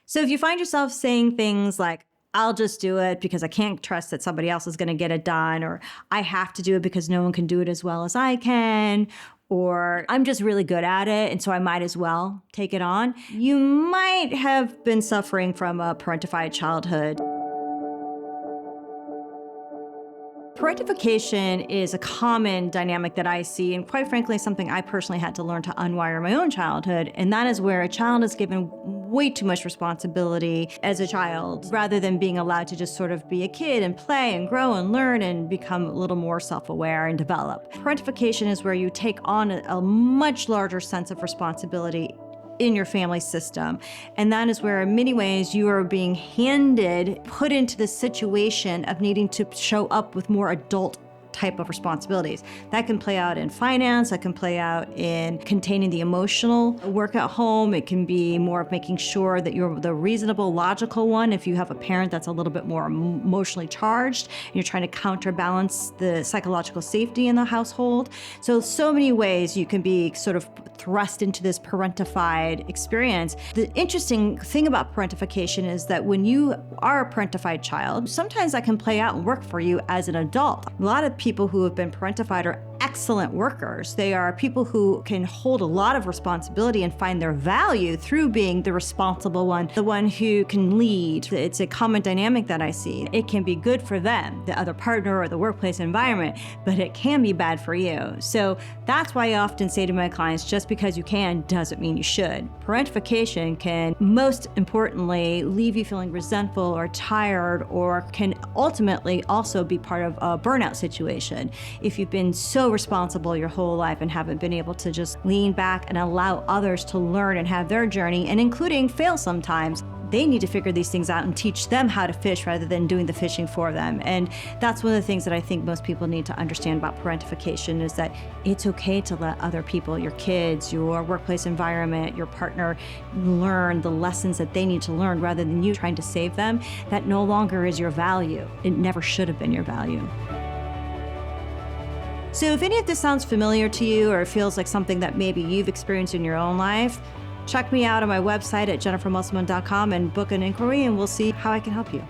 So if you find yourself saying things like, I'll just do it because I can't trust that somebody else is going to get it done, or I have to do it because no one can do it as well as I can, or I'm just really good at it and so I might as well take it on, you might have been suffering from a parentified childhood. Parentification is a common dynamic that I see, and quite frankly, something I personally had to learn to unwire in my own childhood, and that is where a child is given way too much responsibility as a child, rather than being allowed to just sort of be a kid and play and grow and learn and become a little more self-aware and develop. Parentification is where you take on a much larger sense of responsibility in your family system. And that is where in many ways you are being put into the situation of needing to show up with more adult type of responsibilities. That can play out in finance, that can play out in containing the emotional work at home. It can be more of making sure that you're the reasonable, logical one if you have a parent that's a little bit more emotionally charged and you're trying to counterbalance the psychological safety in the household. So many ways you can be sort of thrust into this parentified experience. The interesting thing about parentification is that when you are a parentified child, sometimes that can play out and work for you as an adult. A lot of people who have been parentified are excellent workers. They are people who can hold a lot of responsibility and find their value through being the responsible one, the one who can lead. It's a common dynamic that I see. It can be good for them, the other partner or the workplace environment, but it can be bad for you. So that's why I often say to my clients, just because you can doesn't mean you should. Parentification can, most importantly, leave you feeling resentful or tired, or can ultimately also be part of a burnout situation. If you've been so responsible your whole life and haven't been able to just lean back and allow others to learn and have their journey, and including fail sometimes, they need to figure these things out and teach them how to fish rather than doing the fishing for them. And that's one of the things that I think most people need to understand about parentification, is that it's okay to let other people, your kids, your workplace environment, your partner, learn the lessons that they need to learn rather than you trying to save them. That no longer is your value. It never should have been your value. So if any of this sounds familiar to you or feels like something that maybe you've experienced in your own life, check me out on my website at jennifermusselman.com and book an inquiry, and we'll see how I can help you.